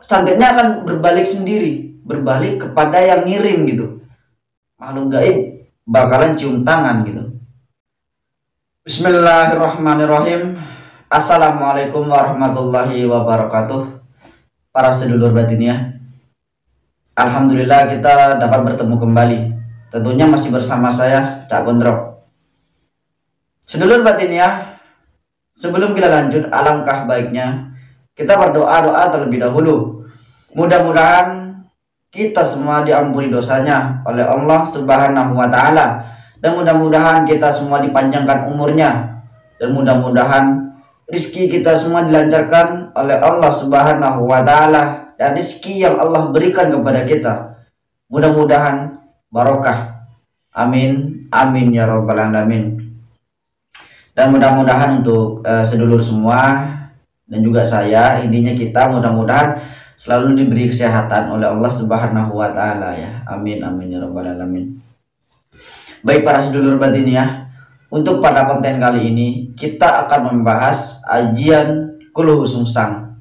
santetnya akan berbalik sendiri, berbalik kepada yang ngirim gitu. Makhluk gaib bakalan cium tangan gitu. Bismillahirrahmanirrahim. Assalamualaikum warahmatullahi wabarakatuh. Para sedulur batinnya, alhamdulillah kita dapat bertemu kembali. Tentunya masih bersama saya, Cak Gondrok. Sedulur batinnya, sebelum kita lanjut, alangkah baiknya kita berdoa terlebih dahulu. Mudah-mudahan kita semua diampuni dosanya oleh Allah Subhanahu wa Ta'ala, dan mudah-mudahan kita semua dipanjangkan umurnya, dan mudah-mudahan rizki kita semua dilancarkan oleh Allah Subhanahu wa Ta'ala, dan rizki yang Allah berikan kepada kita mudah-mudahan barokah. Amin amin ya rabbal alamin. Dan mudah-mudahan untuk sedulur semua dan juga saya, intinya kita mudah-mudahan selalu diberi kesehatan oleh Allah Subhanahu wa Ta'ala ya. Amin amin ya rabbal alamin. Baik para sedulur batin ya, untuk pada konten kali ini kita akan membahas ajian Kuluhu Sungsang.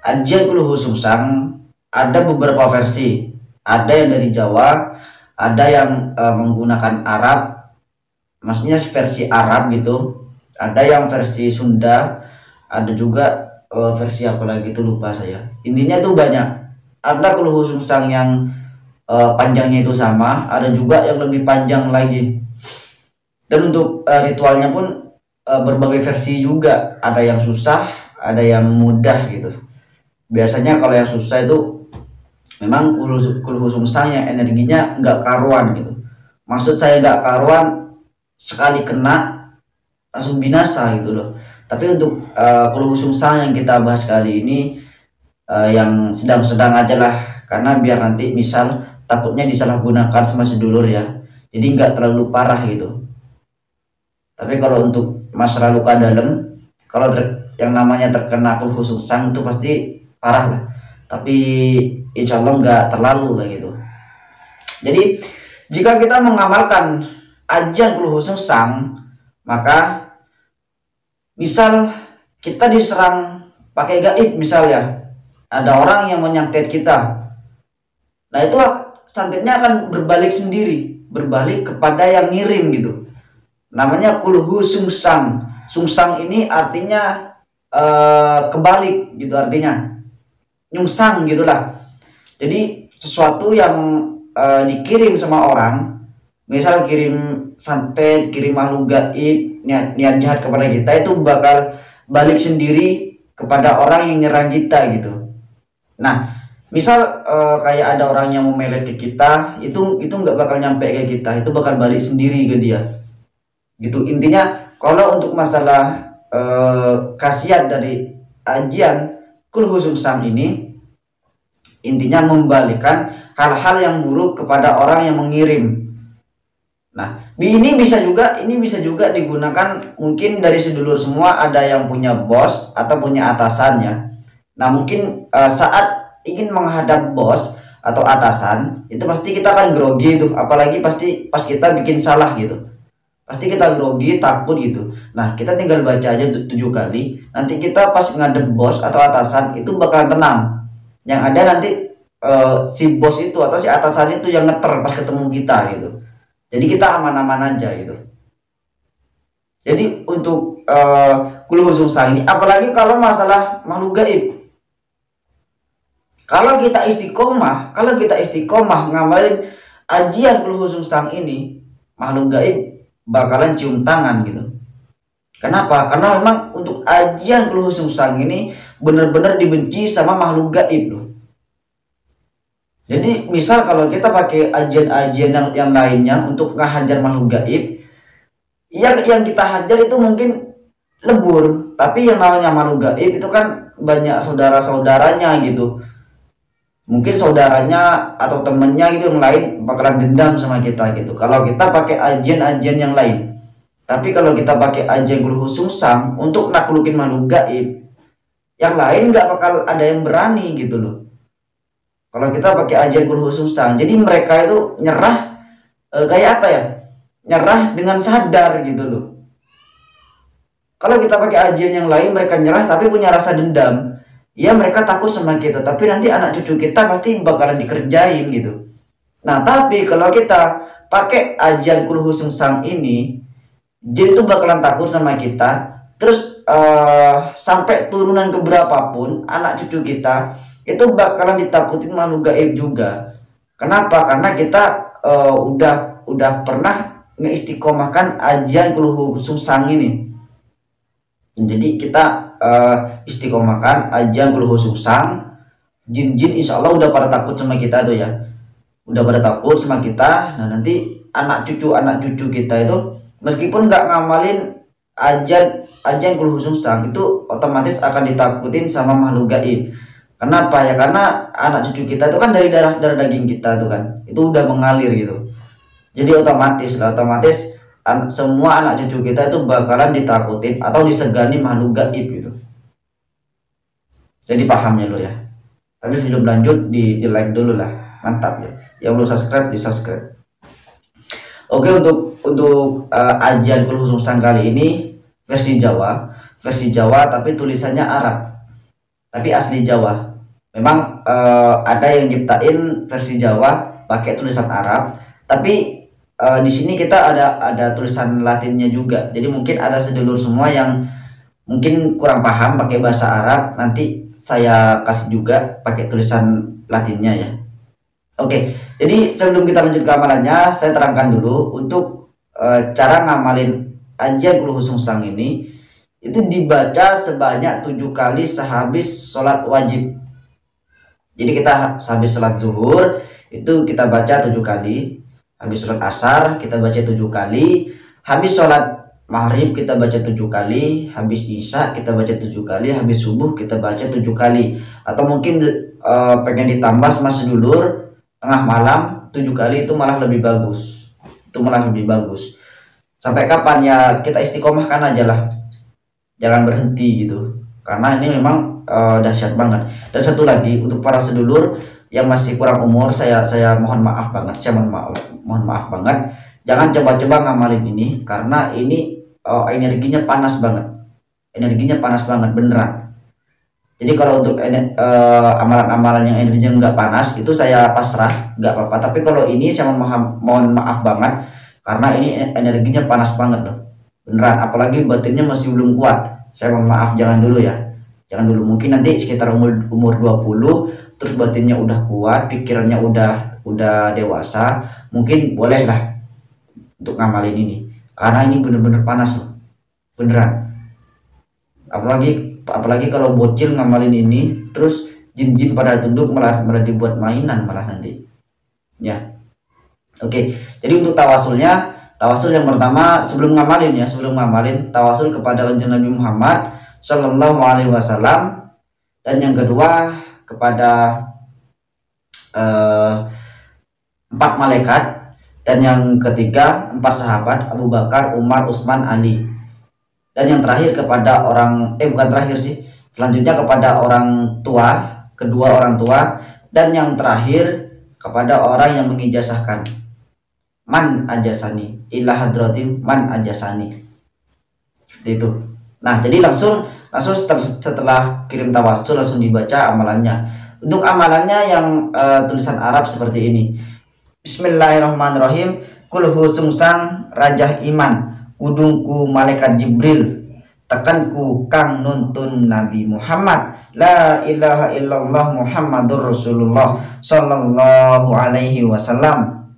Ajian Kuluhu Sungsang ada beberapa versi. Ada yang dari Jawa, ada yang menggunakan Arab, maksudnya versi Arab gitu. Ada yang versi Sunda, ada juga versi apa lagi itu lupa saya. Intinya tuh banyak. Ada Kuluhu Sungsang yang panjangnya itu sama, ada juga yang lebih panjang lagi. Dan untuk ritualnya pun berbagai versi juga. Ada yang susah, ada yang mudah gitu. Biasanya kalau yang susah itu memang Kuluhu Sungsang yang energinya nggak karuan gitu. Maksud saya nggak karuan, sekali kena langsung binasa gitu loh. Tapi untuk Kuluhu Sungsang yang kita bahas kali ini yang sedang-sedang aja lah, karena biar nanti misal takutnya disalahgunakan sama sedulur ya, jadi nggak terlalu parah gitu. Tapi kalau untuk masalah luka dalam, kalau yang namanya terkena Kuluhu Sungsang itu pasti parah lah, tapi insya Allah nggak terlalu lah gitu. Jadi jika kita mengamalkan ajian Kuluhu Sungsang, maka misal kita diserang pakai gaib, misal ya, ada orang yang menyantet kita, nah itu santetnya akan berbalik sendiri, berbalik kepada yang ngirim gitu. Namanya Kuluhu Sungsang. Sungsang ini artinya kebalik gitu, artinya nyungsang gitulah. Jadi sesuatu yang dikirim sama orang, misal kirim santet, kirim makhluk gaib, niat jahat kepada kita, itu bakal balik sendiri kepada orang yang nyerang kita gitu. Nah misal kayak ada orang yang mau melet ke kita, itu nggak bakal nyampe ke kita, itu bakal balik sendiri ke dia gitu. Intinya kalau untuk masalah khasiat dari ajian Kuluhu Sungsang ini, intinya membalikkan hal-hal yang buruk kepada orang yang mengirim. Nah ini bisa juga digunakan mungkin dari sedulur semua, ada yang punya bos atau punya atasannya. Nah mungkin saat ingin menghadap bos atau atasan, itu pasti kita akan grogi itu, apalagi pasti pas kita bikin salah gitu, pasti kita grogi, takut gitu. Nah kita tinggal baca aja 7 kali, nanti kita pas ngadep bos atau atasan itu bakalan tenang. Yang ada nanti si bos itu atau si atasan itu yang ngeter pas ketemu kita gitu. Jadi kita aman-aman aja gitu. Jadi untuk Kuluhu Sungsang ini, apalagi kalau masalah makhluk gaib, kalau kita istiqomah ngamalin ajian Kuluhu Sungsang ini, makhluk gaib bakalan cium tangan gitu. Kenapa? Karena memang untuk ajian Kuluhu Sungsang ini benar-benar dibenci sama makhluk gaib loh. Jadi misal kalau kita pakai ajian-ajian yang lainnya untuk ngehajar makhluk gaib, yang kita hajar itu mungkin lebur, tapi yang namanya makhluk gaib itu kan banyak saudara-saudaranya gitu. Mungkin saudaranya atau temennya gitu yang lain bakalan dendam sama kita gitu kalau kita pakai ajian-ajian yang lain. Tapi kalau kita pakai ajian Kuluhu Sungsang untuk naklukin makhluk gaib, yang lain nggak bakal ada yang berani gitu loh. Kalau kita pakai ajian Kuluhu Sungsang, jadi mereka itu nyerah kayak apa ya? Nyerah dengan sadar gitu loh. Kalau kita pakai ajian yang lain, mereka nyerah tapi punya rasa dendam. ya mereka takut sama kita, tapi nanti anak cucu kita pasti bakalan dikerjain gitu. Nah, tapi kalau kita pakai ajian Kulhu Sungsang ini, jin itu bakalan takut sama kita. Terus sampai turunan keberapapun anak cucu kita itu bakalan ditakutin makhluk gaib juga. Kenapa? Karena kita udah pernah ngeistiqomahkan ajian Kulhu Sungsang ini. Jadi kita istiqomahkan ajian Kulhu Sungsang, jin-jin insya Allah udah pada takut sama kita tuh ya, udah pada takut sama kita. Nah, nanti anak cucu kita itu meskipun nggak ngamalin ajian Kulhu Sungsang itu otomatis akan ditakutin sama makhluk gaib. Kenapa ya? Karena anak cucu kita itu kan dari darah daging kita tuh kan, itu udah mengalir gitu. Jadi otomatis semua anak cucu kita itu bakalan ditakutin atau disegani makhluk gaib gitu. Jadi paham ya lo ya. Tapi sebelum lanjut di like dulu lah, mantap ya. Yang belum subscribe di subscribe. Oke, untuk ajian Kulhu Sungsang kali ini versi Jawa tapi tulisannya Arab, tapi asli Jawa. Memang ada yang nyiptain versi Jawa pakai tulisan Arab, tapi di sini kita ada tulisan Latinnya juga. Jadi mungkin ada sedulur semua yang mungkin kurang paham pakai bahasa Arab, nanti saya kasih juga pakai tulisan Latinnya ya. Oke, jadi sebelum kita lanjut ke amalannya, saya terangkan dulu untuk cara ngamalin ajian Kulhu Sungsang ini. Itu dibaca sebanyak 7 kali sehabis sholat wajib. Jadi kita sehabis sholat zuhur itu kita baca 7 kali, habis sholat asar kita baca 7 kali, habis sholat maghrib kita baca 7 kali, habis isya kita baca 7 kali, habis subuh kita baca 7 kali. Atau mungkin pengen ditambah sama sedulur, tengah malam 7 kali itu malah lebih bagus. Itu malah lebih bagus. Sampai kapan ya kita istiqomahkan aja lah, jangan berhenti gitu, karena ini memang dahsyat banget. Dan satu lagi untuk para sedulur yang masih kurang umur, saya mohon maaf banget, mohon maaf banget, jangan coba-coba ngamalin ini karena ini energinya panas banget beneran. Jadi kalau untuk amalan-amalan yang energinya nggak panas itu saya pasrah, nggak apa-apa. Tapi kalau ini saya mohon maaf banget karena ini energinya panas banget loh, beneran. Apalagi batinnya masih belum kuat. Saya mohon maaf, jangan dulu ya, jangan dulu. Mungkin nanti sekitar umur 20 terus batinnya udah kuat, pikirannya udah dewasa, mungkin boleh lah untuk ngamalin ini karena ini bener-bener panas loh, beneran. Apalagi kalau bocil ngamalin ini terus jin-jin pada tunduk, malah dibuat mainan malah nanti ya. Oke, jadi untuk tawasul yang pertama sebelum ngamalin tawasul kepada Kanjeng Nabi Muhammad Shallallahu Alaihi Wasallam, dan yang kedua kepada 4 malaikat, dan yang ketiga 4 sahabat Abu Bakar, Umar, Utsman, Ali, dan yang terakhir kepada selanjutnya kepada kedua orang tua, dan yang terakhir kepada orang yang mengijazahkan, man ajasani ila hadratim man ajasani, seperti itu. Nah, jadi langsung setelah kirim tawasul langsung dibaca amalannya. Untuk amalannya yang tulisan Arab seperti ini. Bismillahirrahmanirrahim. Kulhu Sungsang rajah iman, kudungku malaikat Jibril, tekanku kang nuntun Nabi Muhammad, la ilaha illallah Muhammadur Rasulullah sallallahu alaihi wasallam.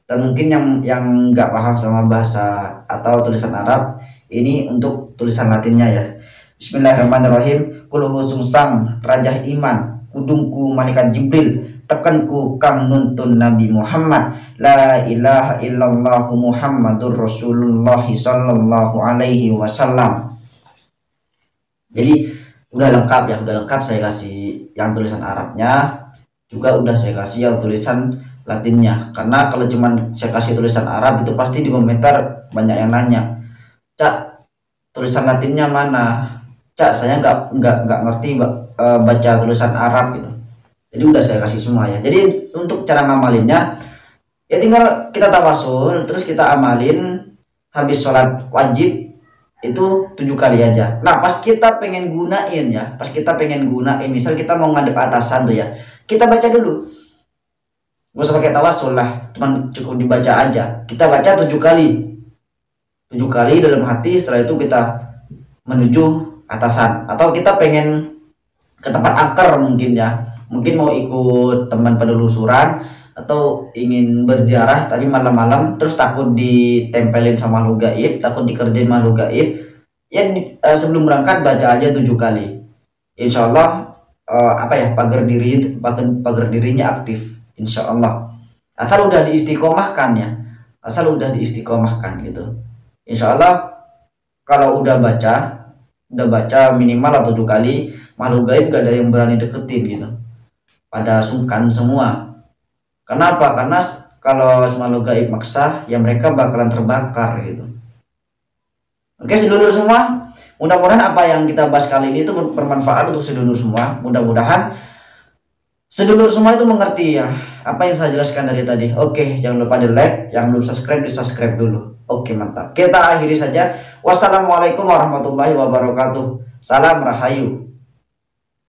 Dan mungkin yang nggak paham sama bahasa atau tulisan Arab, ini untuk tulisan Latinnya ya. Bismillahirrahmanirrahim. Kulhu Sungsang rajah iman, kudungku malaikat Jibril, tekanku kang nuntun Nabi Muhammad, la ilaha illallah Muhammadur Rasulullah sallallahu alaihi wasallam. Jadi udah lengkap saya kasih yang tulisan Arabnya, juga udah saya kasih yang tulisan Latinnya. Karena kalau cuman saya kasih tulisan Arab itu pasti di komentar banyak yang nanya, Cak, tulisan Latinnya mana? Cak, saya nggak ngerti baca tulisan Arab gitu. Jadi udah saya kasih semua ya. Jadi untuk cara ngamalinnya ya tinggal kita tawasul terus kita amalin habis sholat wajib, itu 7 kali aja. Nah pas kita pengen gunain ya, pas kita pengen gunain, misal kita mau ngadep atasan tuh ya, kita baca dulu, gak usah pakai tawasul lah, cuman cukup dibaca aja. Kita baca 7 kali, 7 kali dalam hati. Setelah itu kita menuju atasan, atau kita pengen ke tempat angker mungkin ya, mungkin mau ikut teman penelusuran atau ingin berziarah tapi malam-malam, terus takut ditempelin sama makhluk gaib, takut dikerjain makhluk gaib ya, sebelum berangkat baca aja 7 kali. Insya Allah apa ya, pagar dirinya aktif insya Allah, asal udah diistiqomahkan ya, asal udah diistiqomahkan gitu. Insya Allah kalau udah baca minimal 7 kali, makhluk gaib gak ada yang berani deketin gitu, pada sungkan semua. Kenapa? Karena kalau makhluk gaib maksa ya mereka bakalan terbakar gitu. Oke sedulur semua, mudah-mudahan apa yang kita bahas kali ini itu bermanfaat untuk sedulur semua. Mudah-mudahan sedulur semua itu mengerti ya apa yang saya jelaskan dari tadi. Oke, jangan lupa di like, yang belum subscribe di subscribe dulu. Oke mantap, kita akhiri saja. Wassalamualaikum warahmatullahi wabarakatuh. Salam Rahayu.